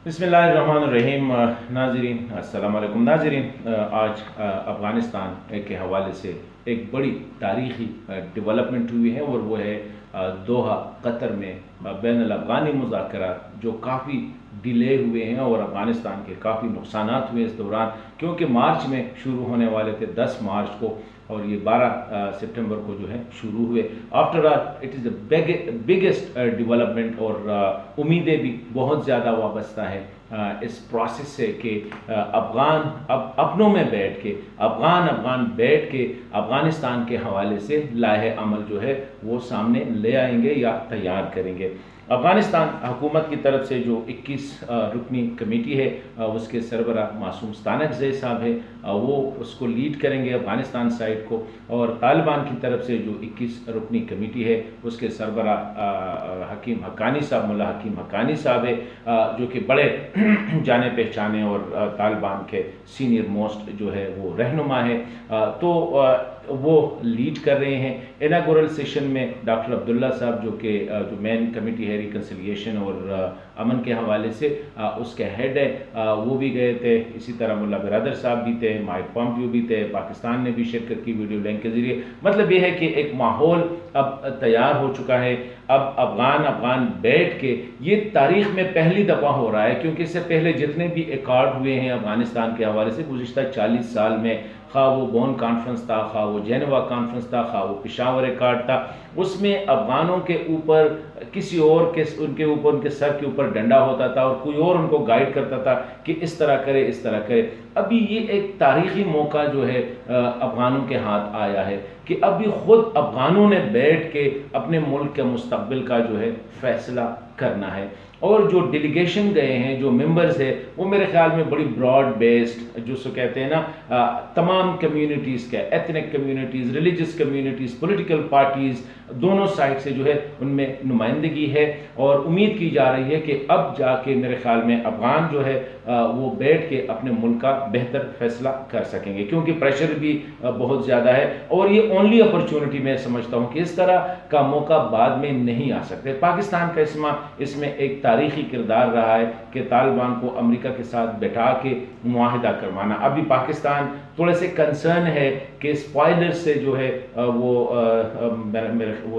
بسم اللہ الرحمن الرحیم۔ ناظرین السلام علیکم۔ ناظرین، آج افغانستان کے حوالے سے ایک بڑی تاریخی ڈیولپمنٹ ہوئی ہے، اور وہ ہے دوحہ قطر میں بین الافغانی مذاکرات جو کافی ڈیلے ہوئے ہیں اور افغانستان کے کافی نقصانات ہوئے اس دوران، کیونکہ مارچ میں شروع ہونے والے تھے 10 مارچ کو، اور یہ 12 سپٹمبر کو جو ہے شروع ہوئے۔ After all it is a biggest development, اور امیدیں بھی بہت زیادہ وابستہ ہے اس پروسیس سے کہ افغان اپنوں میں بیٹھ کے افغان بیٹھ کے افغانستان کے حوالے سے لائحہ عمل جو ہے وہ سامنے لے آئیں گے یا تیار کریں گے۔ افغانستان حکومت کی طرف سے جو 21 رکنی کمیٹی ہے، اس کے سربراہ معصوم ستانکزئی صاحب ہے، وہ اس کو لیڈ کریں گے افغانستان سائٹ کو، اور طالبان کی طرف سے جو 21 رکنی کمیٹی ہے اس کے سربراہ حکیم حقانی صاحب، ملا حکیم حقانی صاحب ہے، جو کہ بڑے جانے پہچانے اور طالبان کے سینئر موسٹ جو ہے وہ رہنما ہے، تو وہ لیڈ کر رہے ہیں۔ اناگورل سیشن میں ڈاکٹر عبداللہ صاحب جو مین کمیٹی ہے ریکنسیلیشن اور امن کے حوالے سے، اس کے ہیڈ ہے، وہ بھی گئے تھے۔ اسی طرح ملا برادر صاحب بھی تھے، مائک پومپیو بھی تھے، پاکستان نے بھی شرکت کی ویڈیو لنک کے ذریعے۔ مطلب یہ ہے کہ ایک ماحول اب تیار ہو چکا ہے۔ اب افغان بیٹھ کے، یہ تاریخ میں پہلی دفعہ ہو رہا ہے، کیونکہ اس سے پہلے جتنے بھی ایکارڈ ہوئے ہیں افغانستان کے حوالے سے گزشتہ 40 سال میں، خواہ وہ بون کانفرنس تھا، خواہ وہ جینوا کانفرنس تھا، خواہ وہ پشاور ایکارڈ تھا، اس میں افغانوں کے اوپر کسی اور کے ان کے سر کے اوپر ڈنڈا ہوتا تھا، اور کوئی اور ان کو گائیڈ کرتا تھا کہ اس طرح کرے اس طرح کرے۔ ابھی یہ ایک تاریخی موقع جو ہے افغانوں کے ہاتھ آیا ہے کہ ابھی خود افغانوں نے بیٹھ کے اپنے ملک کے مستقبل کا جو ہے فیصلہ کرنا ہے۔ اور جو ڈیلیگیشن گئے ہیں، جو ممبرز ہیں، وہ میرے خیال میں بڑی براڈ بیسڈ، جو سو کہتے ہیں نا، تمام کمیونٹیز کے، ethnic communities, religious communities, political parties, دونوں سائڈ سے جو ہے ان میں نمائندگی ہے، اور امید کی جا رہی ہے کہ اب جا کے میرے خیال میں افغان جو ہے وہ بیٹھ کے اپنے ملک کا بہتر فیصلہ کر سکیں گے، کیونکہ پریشر بھی بہت زیادہ ہے، اور یہ اونلی اپرچونٹی میں سمجھتا ہوں کہ اس طرح کا موقع بعد میں نہیں آ سکتے۔ پاکستان کا اس میں ایک تاریخی کردار رہا ہے کہ طالبان کو امریکہ کے ساتھ بٹھا کے معاہدہ کروانا۔ ابھی پاکستان تھوڑے سے کنسرن ہے کہ اسپوائلر سے جو ہے وہ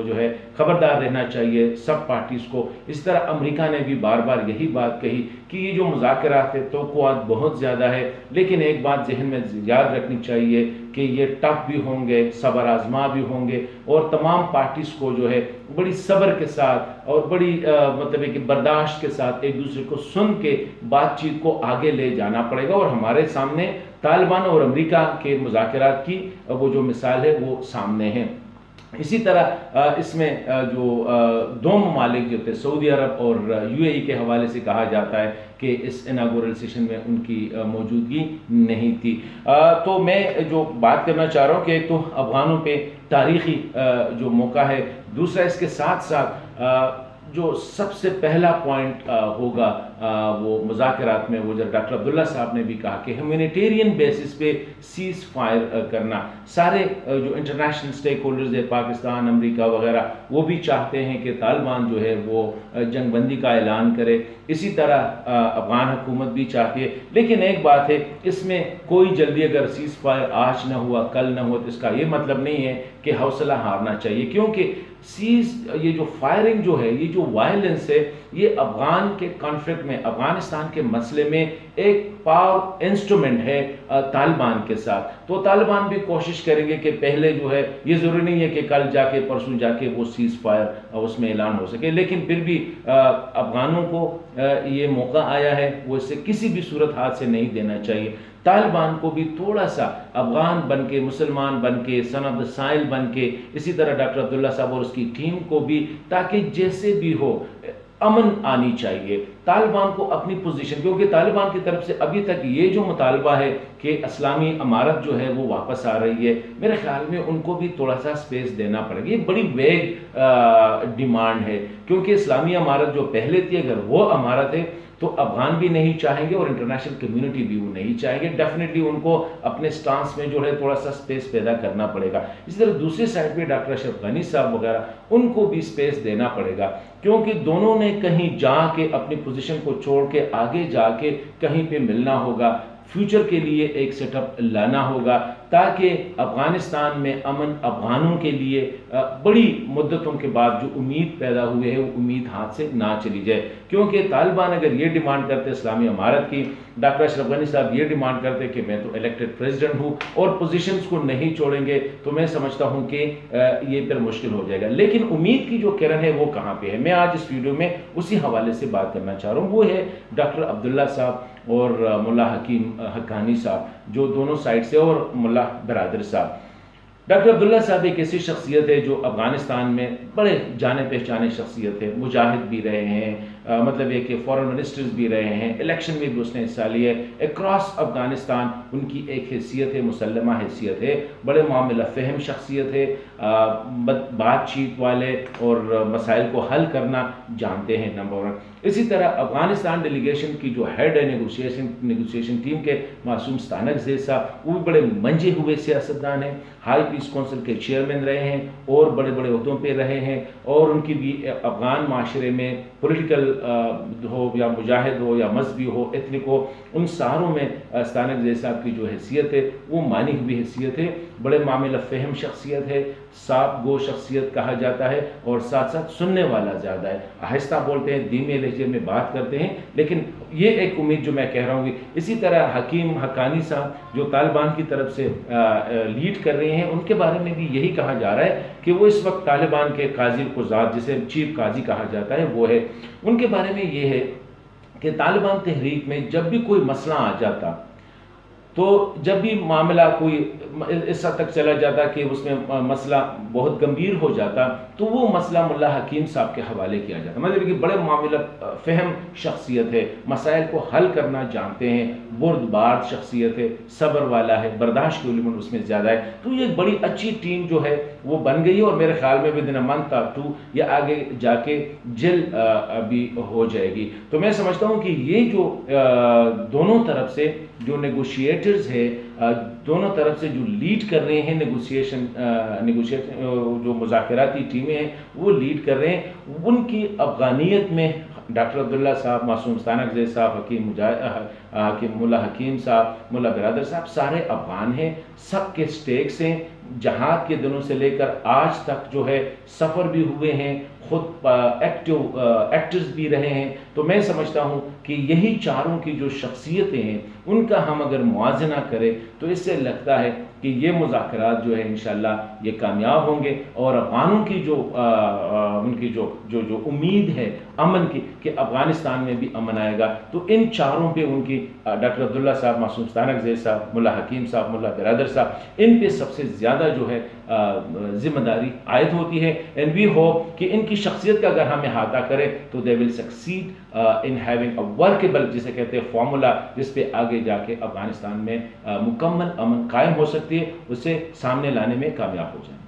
جو ہے خبردار رہنا چاہیے سب پارٹیز کو۔ اس طرح امریکہ نے بھی بار بار یہی بات کہی کہ یہ جو مذاکرات ہیں توقعات بہت زیادہ ہے، لیکن ایک بات ذہن میں یاد رکھنی چاہیے کہ یہ ٹف بھی ہوں گے، صبر آزما بھی ہوں گے، اور تمام پارٹیز کو جو ہے بڑی صبر کے ساتھ اور بڑی مطلب ہے کہ برداشت کے ساتھ ایک دوسرے کو سن کے بات چیت کو آگے لے جانا پڑے گا، اور ہمارے سامنے طالبان اور امریکہ کے مذاکرات کی وہ جو مثال ہے وہ سامنے ہے۔ اسی طرح اس میں جو دو ممالک جو تھے، سعودی عرب اور یو اے ای کے حوالے سے کہا جاتا ہے کہ اس اناگورل سیشن میں ان کی موجودگی نہیں تھی۔ تو میں جو بات کرنا چاہ رہا ہوں کہ ایک تو افغانوں پہ تاریخی جو موقع ہے، دوسرا اس کے ساتھ ساتھ جو سب سے پہلا پوائنٹ ہوگا وہ مذاکرات میں، وہ جو ڈاکٹر عبداللہ صاحب نے بھی کہا کہ ہیومینیٹیرین بیسس پہ سیز فائر کرنا۔ سارے جو انٹرنیشنل سٹیک ہولڈرز ہیں، پاکستان، امریکہ وغیرہ، وہ بھی چاہتے ہیں کہ طالبان جو ہے وہ جنگ بندی کا اعلان کرے، اسی طرح افغان حکومت بھی چاہتی ہے۔ لیکن ایک بات ہے، اس میں کوئی جلدی، اگر سیز فائر آج نہ ہوا کل نہ ہوا تو اس کا یہ مطلب نہیں ہے کہ حوصلہ ہارنا چاہیے، کیونکہ یہ جو فائرنگ جو ہے، یہ جو وائلنس ہے، یہ افغان کے کانفلکٹ میں، افغانستان کے مسئلے میں ایک پاور انسٹرومنٹ ہے طالبان کے ساتھ۔ تو طالبان بھی کوشش کریں گے کہ پہلے جو ہے، یہ ضروری نہیں ہے کہ کل جا کے پرسوں جا کے وہ سیز فائر اس میں اعلان ہو سکے، لیکن پھر بھی افغانوں کو یہ موقع آیا ہے، وہ اسے کسی بھی صورت ہاتھ سے نہیں دینا چاہیے۔ طالبان کو بھی تھوڑا سا افغان بن کے، مسلمان بن کے، سن آف دا سائل بن کے، اسی طرح ڈاکٹر عبداللہ صاحب اور اس کی ٹیم کو بھی، تاکہ جیسے بھی ہو امن آنی چاہیے طالبان کو اپنی پوزیشن، کیونکہ طالبان کی طرف سے ابھی تک یہ جو مطالبہ ہے کہ اسلامی امارت جو ہے وہ واپس آ رہی ہے، میرے خیال میں ان کو بھی تھوڑا سا سپیس دینا پڑے گا۔ یہ بڑی ویگ ڈیمانڈ ہے، کیونکہ اسلامی امارت جو پہلے تھی، اگر وہ امارت ہے تو افغان بھی نہیں چاہیں گے اور انٹرنیشنل کمیونٹی بھی وہ نہیں چاہیں گے۔ ڈیفینیٹلی ان کو اپنے سٹانس میں جو ہے تھوڑا سا سپیس پیدا کرنا پڑے گا۔ اسی طرح دوسری سائڈ پہ ڈاکٹر اشرف غنی صاحب وغیرہ، ان کو بھی سپیس دینا پڑے گا، کیونکہ دونوں نے کہیں جا کے اپنی پوزیشن کو چھوڑ کے آگے جا کے کہیں پہ ملنا ہوگا، فیوچر کے لیے ایک سیٹ اپ لانا ہوگا تاکہ افغانستان میں امن افغانوں کے لیے بڑی مدتوں کے بعد جو امید پیدا ہوئے ہے وہ امید ہاتھ سے نہ چلی جائے. کیونکہ طالبان اگر یہ ڈیمانڈ کرتے اسلامی امارت کی، ڈاکٹر اشرف غنی صاحب یہ ڈیمانڈ کرتے کہ میں تو الیکٹڈ پریزیڈنٹ ہوں اور پوزیشنز کو نہیں چھوڑیں گے، تو میں سمجھتا ہوں کہ یہ پھر مشکل ہو جائے گا. لیکن امید کی جو کرن ہے وہ کہاں پہ ہے، میں آج اس ویڈیو میں اسی حوالے سے بات کرنا چاہ رہا ہوں. وہ ہے ڈاکٹر عبداللہ صاحب اور ملا حکیم حقانی صاحب، جو دونوں سائڈ سے، اور ملا برادر صاحب. ڈاکٹر عبداللہ صاحب ایک ایسی شخصیت ہے جو افغانستان میں بڑے جانے پہچانے شخصیت ہے، مجاہد بھی رہے ہیں، مطلب یہ کہ فورن منسٹرز بھی رہے ہیں، الیکشن میں بھی اس نے حصہ لیا ہے. اکراس افغانستان ان کی ایک حیثیت ہے، مسلمہ حیثیت ہے، بڑے معاملہ فہم شخصیت ہے، بات چیت والے اور مسائل کو حل کرنا جانتے ہیں، نمبر 1. اسی طرح افغانستان ڈیلیگیشن کی جو ہیڈ ہے نیگوشیشن ٹیم کے، معصوم ستانکزئی صاحب، وہ بھی بڑے منجے ہوئے سیاستدان ہیں، ہائی پیس کونسل کے چیئرمین رہے ہیں اور بڑے بڑے عہدوں پہ رہے ہیں، اور ان کی بھی افغان معاشرے میں پولیٹیکل ہو یا مجاہد ہو یا مذہبی ہو، ایتھنک ہو، ان ساروں میں ستانکزئی صاحب کی جو حیثیت ہے وہ مانی ہوئی حیثیت ہے. بڑے معاملہ فہم شخصیت ہے، صاف گو شخصیت کہا جاتا ہے، اور ساتھ ساتھ سننے والا زیادہ ہے، آہستہ بولتے ہیں، دھیمے لہجے میں بات کرتے ہیں. لیکن یہ ایک امید جو میں کہہ رہا ہوں گی. اسی طرح حکیم حقانی صاحب جو طالبان کی طرف سے لیڈ کر رہے ہیں، ان کے بارے میں بھی یہی کہا جا رہا ہے کہ وہ اس وقت طالبان کے قاضی القضات، جسے چیف قاضی کہا جاتا ہے، وہ ہے. ان کے بارے میں یہ ہے کہ طالبان تحریک میں جب بھی کوئی مسئلہ آ جاتا، تو جب بھی معاملہ کوئی اس حد تک چلا جاتا کہ اس میں مسئلہ بہت گمبھیر ہو جاتا، تو وہ مسئلہ ملا حکیم صاحب کے حوالے کیا جاتا. مطلب کہ بڑے معاملہ فہم شخصیت ہے، مسائل کو حل کرنا جانتے ہیں، بردبار شخصیت ہے، صبر والا ہے، برداشت کی علم اس میں زیادہ ہے. تو یہ ایک بڑی اچھی ٹیم جو ہے وہ بن گئی ہے، اور میرے خیال میں ودن اے منتھ اور 2 یہ آگے جا کے جل بھی ہو جائے گی. تو میں سمجھتا ہوں کہ یہ جو دونوں طرف سے جو نیگوشیٹرز ہے، دونوں طرف سے جو لیڈ کر رہے ہیں نیگوشیشن جو مذاکراتی ٹیمیں ہیں وہ لیڈ کر رہے ہیں، ان کی افغانیت میں ڈاکٹر عبداللہ صاحب، معصوم ستانکزئی صاحب، حکیم ملا حکیم صاحب، ملا برادر صاحب، سارے افغان ہیں، سب کے سٹیکس ہیں. جہاد کے دنوں سے لے کر آج تک جو ہے سفر بھی ہوئے ہیں، خود ایکٹرز بھی رہے ہیں. تو میں سمجھتا ہوں کہ یہی چاروں کی جو شخصیتیں ہیں ان کا ہم اگر موازنہ کریں تو اس سے لگتا ہے کہ یہ مذاکرات جو ہے انشاءاللہ یہ کامیاب ہوں گے، اور افغانوں کی جو ان کی جو امید ہے امن کی کہ افغانستان میں بھی امن آئے گا، تو ان چاروں پہ ان کی ڈاکٹر عبداللہ صاحب، معصوم ستانکزئی صاحب، ملا حکیم صاحب، ملا برادر صاحب، ان پہ سب سے زیادہ جو ہے ذمہ داری عائد ہوتی ہے. اینڈ وی ہوپ کہ ان کی شخصیت کا اگر ہم احاطہ کریں تو they will succeed in having a workable, جسے کہتے ہیں فارمولا، جس پہ آگے جا کے افغانستان میں مکمل امن قائم ہو سکتی ہے، اسے سامنے لانے میں کامیاب ہو جائیں.